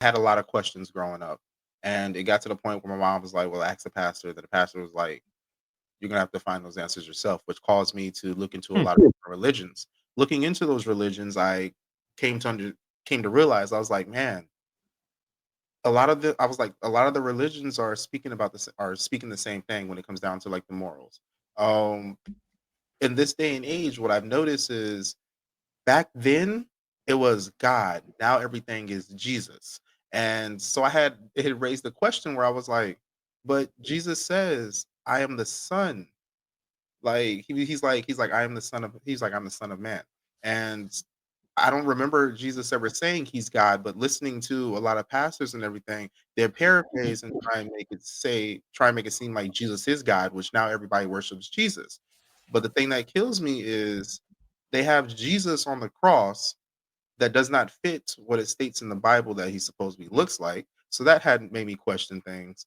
had a lot of questions growing up, and it got to the point where my mom was like, "Well, ask the pastor." That the pastor was like, "You're gonna have to find those answers yourself," which caused me to look into a Hmm. lot of different religions. Looking into those religions, I came to under came to realize I was like, man, a lot of the religions are speaking about this are speaking the same thing when it comes down to like the morals. Um, in this day and age, what I've noticed is back then it was God. Now everything is Jesus. And so it had raised the question where I was like, but Jesus says, I am the son. Like he's like I am the son of he's like I'm the son of man. And I don't remember Jesus ever saying he's God, but listening to a lot of pastors and everything, they paraphrase and try and make it seem like Jesus is God, which now everybody worships Jesus. But the thing that kills me is they have Jesus on the cross that does not fit what it states in the Bible that he supposedly looks like. So that had made me question things.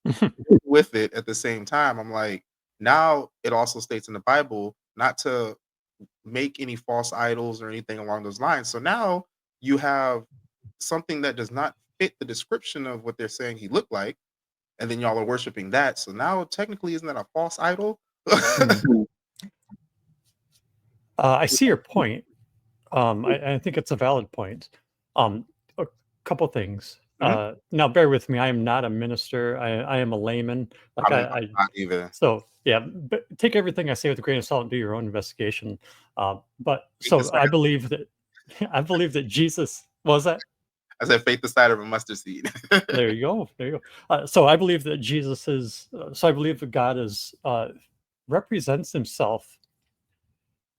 With it at the same time, I'm like, now it also states in the Bible not to make any false idols or anything along those lines. So now you have something that does not fit the description of what they're saying he looked like, and then y'all are worshiping that. So now technically, isn't that a false idol? Hmm. I see your point. I think it's a valid point. A couple things. Mhm. Now, bear with me. I am not a minister. I am a layman. Like I mean, I I'm not either. so yeah. But take everything I say with a grain of salt and do your own investigation. But Faith so I aside, believe that I believe that Jesus was that. I said faith the side of a mustard seed. There you go. There you go. So I believe that Jesus is. So I believe that God is represents Himself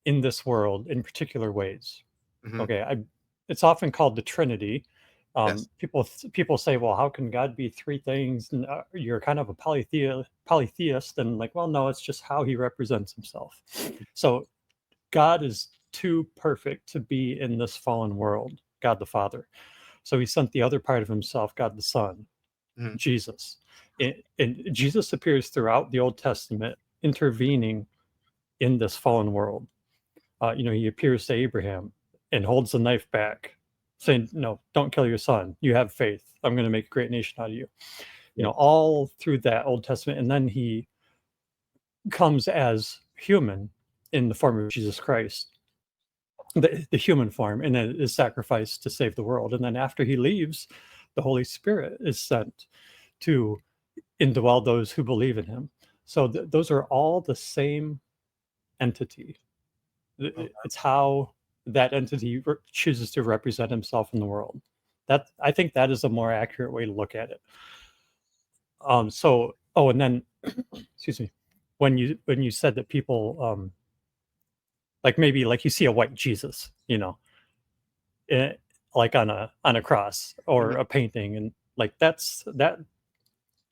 in this world in particular ways. Mhm. Okay, it's often called the Trinity. Yes. People say, well, how can God be three things? And you're kind of a polytheist, and like, well, no, it's just how He represents Himself. So God is too perfect to be in this fallen world. God the Father. So He sent the other part of Himself, God the Son, Mhm. Jesus. And Jesus appears throughout the Old Testament, intervening in this fallen world. He appears to Abraham and holds the knife back, saying, "No, don't kill your son. You have faith. I'm going to make a great nation out of you." Yeah. All through that Old Testament, and then he comes as human in the form of Jesus Christ, the human form, and then is sacrificed to save the world. And then after he leaves, the Holy Spirit is sent to indwell those who believe in him. So those are all the same entity. Okay. It's how that entity chooses to represent himself in the world. That I think that is a more accurate way to look at it. And then, excuse me, when you said that people like maybe like you see a white Jesus, eh, like on a cross or Mhm. a painting, and like that.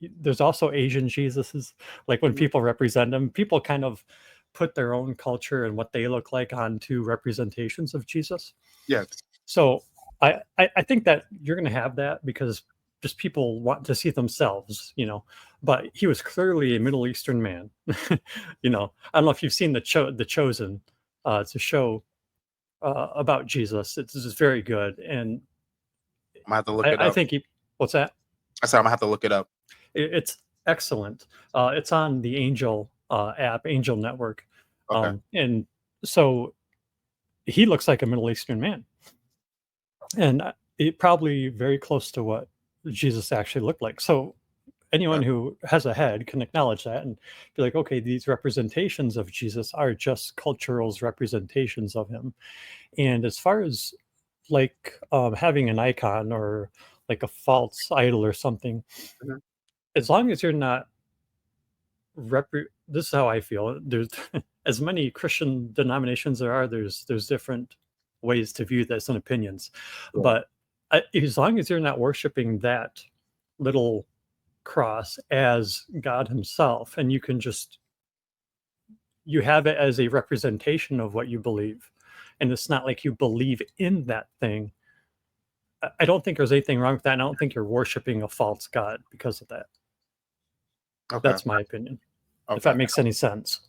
There's also Asian Jesuses. Like when Mhm. people represent them, people kind of put their own culture and what they look like onto representations of Jesus. Yes. So I think that you're going to have that because just people want to see themselves, But he was clearly a Middle Eastern man. I don't know if you've seen the Chosen. It's a show about Jesus. It's just very good, and I'm gonna have to look it I up. think he. What's that? I said I'm gonna have to look it up. It's excellent. It's on the Angel app, Angel Network, Okay. and so he looks like a Middle Eastern man, and it probably very close to what Jesus actually looked like. So anyone Okay. who has a head can acknowledge that and be like, okay, these representations of Jesus are just cultural representations of him. And as far as like having an icon or like a false idol or something, Mhm. as long as you're not this is how I feel. There's as many Christian denominations there are. There's different ways to view this and opinions, Yeah. but as long as you're not worshiping that little cross as God Himself, and you have it as a representation of what you believe, and it's not like you believe in that thing. I don't think there's anything wrong with that. And I don't think you're worshiping a false god because of that. Okay. That's my opinion. If Okay. that makes any sense.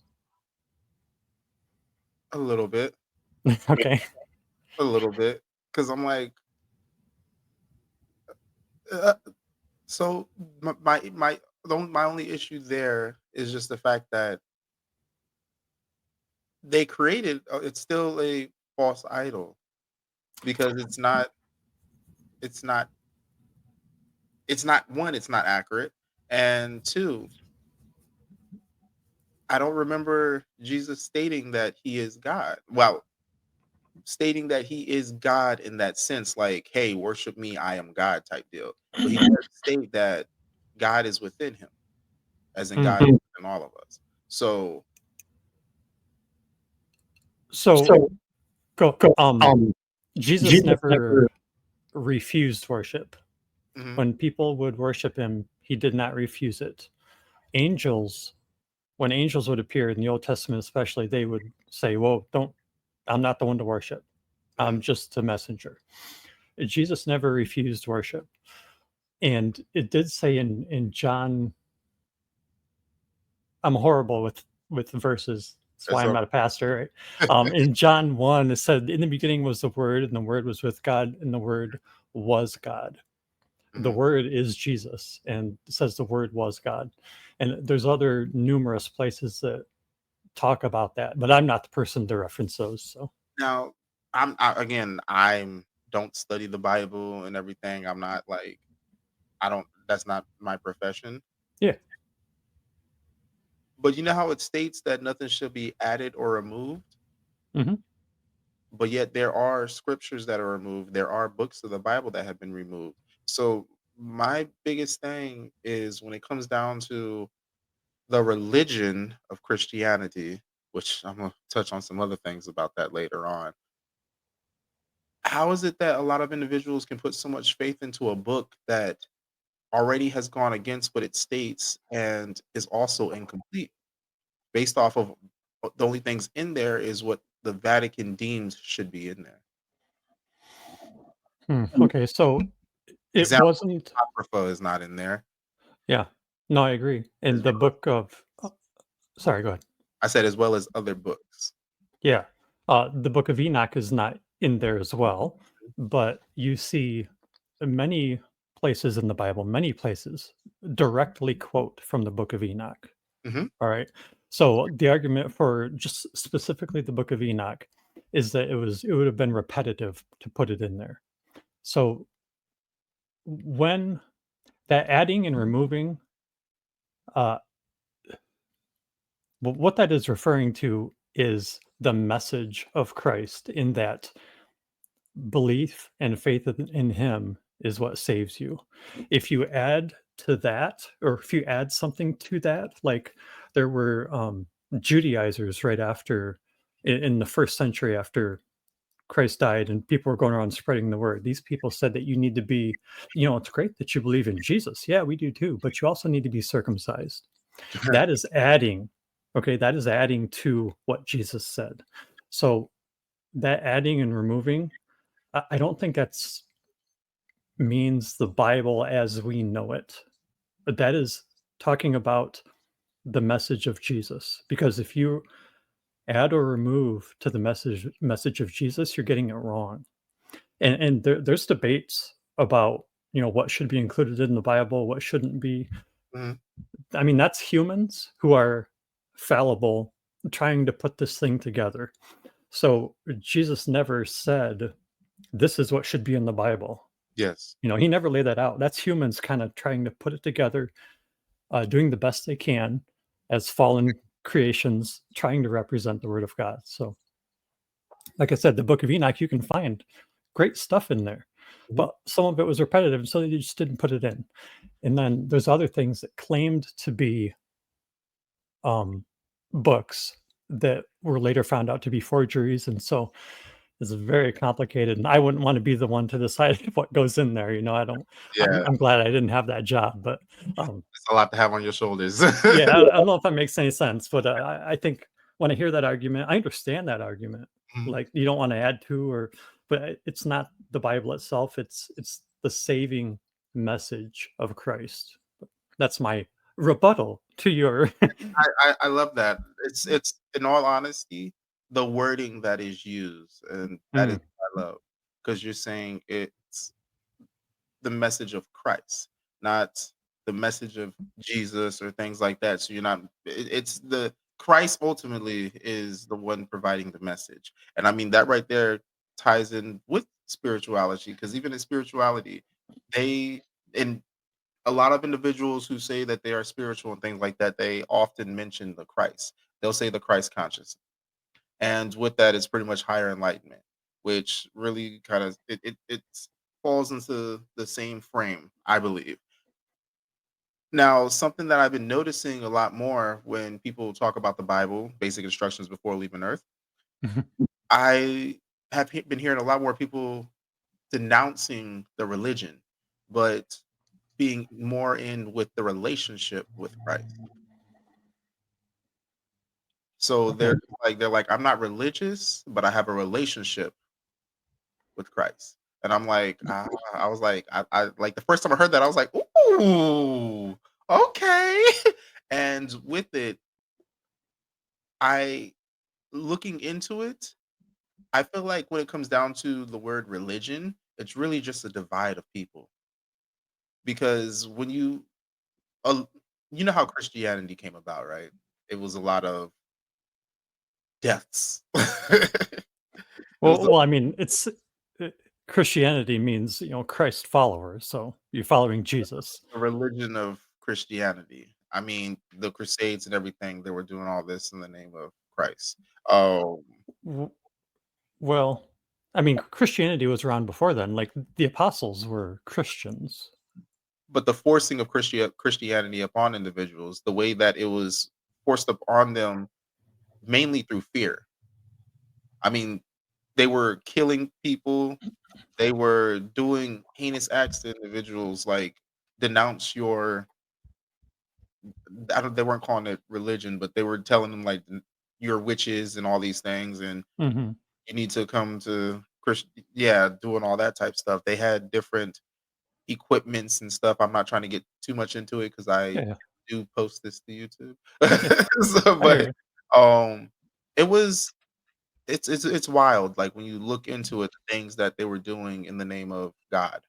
A little bit. Okay. A little bit. Because I'm like, Uh, so my only issue there is just the fact that they created it's still a false idol because it's not it's not one, it's not accurate, and two, I don't remember Jesus stating that he is God. Well, stating that he is God in that sense, like, "Hey, worship me, I am God" type deal. But he does state that God is within him, as in God is Mm. within all of us. So, So So, go. um, Jesus Jesus never never refused worship. mhm, When people would worship him, he did not refuse it. Angels, when angels would appear in the Old Testament, especially, they would say, "Whoa, don't! I'm not the one to worship. I'm mhm, just a messenger." Jesus never refused worship, and it did say in John. I'm horrible with verses. That's why that's I'm all not a pastor. Right? In John 1, it said, "In the beginning was the Word, and the Word was with God, and the Word was God." The mhm. Word is Jesus, and it says the Word was God. And there's other numerous places that talk about that, but I'm not the person to reference those. So Now, again, I'm don't study the Bible and everything. I'm not like I don't that's not my profession. yeah. But you know how it states that nothing should be added or removed? Hmm. But yet there are scriptures that are removed. There are books of the Bible that have been removed. So my biggest thing is when it comes down to the religion of Christianity, which I'm gonna touch on some other things about that later on. How is it that a lot of individuals can put so much faith into a book that already has gone against what it states and is also incomplete based off of the only things in there is what the Vatican deems should be in there. Okay, so it Example, wasn't. Apocrypha is not in there. Yeah, no, I agree. In As the well book of, oh, sorry, go ahead. I said as well as other books. Yeah. The Book of Enoch is not in there as well, but you see many places in the Bible, many places directly quote from the Book of Enoch. Mhm. All right. So the argument for just specifically the Book of Enoch is that it would have been repetitive to put it in there. So when that adding and removing, uh, what that is referring to is the message of Christ in that belief and faith in him is what saves you. If you add to that, or if you add something to that, like there were Judaizers right after, in the first century after Christ died, and people were going around spreading the word. These people said that you need to be, it's great that you believe in Jesus. Yeah, we do too, but you also need to be circumcised. That is adding, okay, that is adding to what Jesus said. So that adding and removing, I don't think that's means the Bible as we know it, but that is talking about the message of Jesus. Because if you add or remove to the message of Jesus, you're getting it wrong. And there's debates about what should be included in the Bible, what shouldn't be. Mhm. I mean, that's humans who are fallible, trying to put this thing together. So Jesus never said this is what should be in the Bible. Yes. He never laid that out. That's humans kind of trying to put it together, doing the best they can as fallen creations, trying to represent the Word of God. So, like I said, the Book of Enoch, you can find great stuff in there, Mhm. but some of it was repetitive, so they just didn't put it in. And then there's other things that claimed to be um, books that were later found out to be forgeries, and so it's very complicated. And I wouldn't want to be the one to decide what goes in there. I don't. I'm, Yeah, I'm glad I didn't have that job, but it's a lot to have on your shoulders. yeah, I don't know if that makes any sense, but I think when I hear that argument, I understand that argument. Mhm. Like you don't want to add to, but it's not the Bible itself. It's the saving message of Christ. That's my rebuttal to your. I love that. It's in all honesty, the wording that is used, and that is Mm, what I love because 'cause you're saying it's the message of Christ, not the message of Jesus or things like that. So you're not it's the Christ ultimately is the one providing the message. And I mean that right there ties in with spirituality because even in spirituality, they and a lot of individuals who say that they are spiritual and things like that, they often mention the Christ. They'll say the Christ consciousness. And with that is pretty much higher enlightenment, which really kind of it falls into the same frame, I believe. Now, something that I've been noticing a lot more when people talk about the Bible, basic instructions before leaving Earth, I have been hearing a lot more people denouncing the religion, but being more in with the relationship with Christ. So Okay. they're like, I'm not religious, but I have a relationship with Christ. And I'm like, I was like, I like the first time I heard that, I was like, ooh, okay. And with it, I looking into it, I feel like when it comes down to the word religion, it's really just a divide of people. Because when uh, you know how Christianity came about, right? It was a lot of deaths. It was Well, I mean, it's uh, Christianity means, Christ followers, so you're following Jesus. a religion of Christianity. I mean, the Crusades and everything, they were doing all this in the name of Christ. Um, W well, I mean, Christianity was around before then, like, the apostles were Christians. but the forcing of Christianity upon individuals, the way that it was forced upon them mainly through fear. I mean, they were killing people, they were doing heinous acts to individuals, like denounce your I don't they weren't calling it religion, but they were telling them like you're witches and all these things and Mhm. you need to come to yeah, doing all that type stuff. They had different equipments and stuff. I'm not trying to get too much into it because I Yeah, yeah, do post this to YouTube. yeah, So, I hear but you. um, it was it's wild. Like when you look into it, the things that they were doing in the name of God.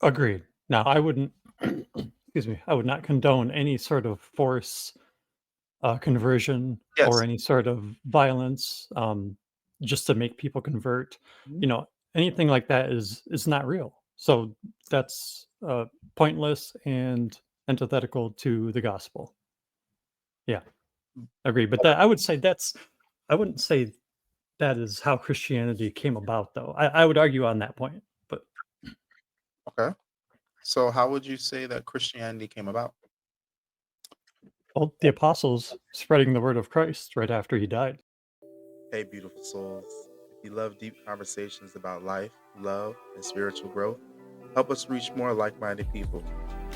Agreed. Now, I wouldn't excuse me, I would not condone any sort of force, conversion or Yes. any sort of violence, just to make people convert. Mhm. Anything like that is not real. So that's, pointless and antithetical to the gospel. Yeah, agree. But that I wouldn't say that is how Christianity came about, though. I would argue on that point. But Okay. So, how would you say that Christianity came about? well, the apostles spreading the word of Christ right after he died. Hey, beautiful souls. If you love deep conversations about life, love, and spiritual growth, help us reach more like minded people.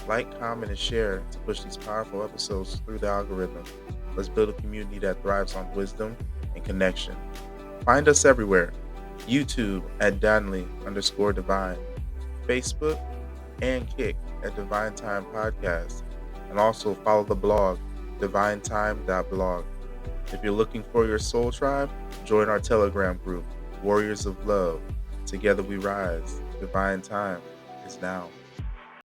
Like, comment, and share to push these powerful episodes through the algorithm. Let's build a community that thrives on wisdom and connection. Find us everywhere: YouTube at Danley_Divine, Facebook and Kick at Divine Time Podcast, and also follow the blog, divinetime.blog. If you're looking for your soul tribe, join our Telegram group, Warriors of Love. Together we rise. Divine time is now.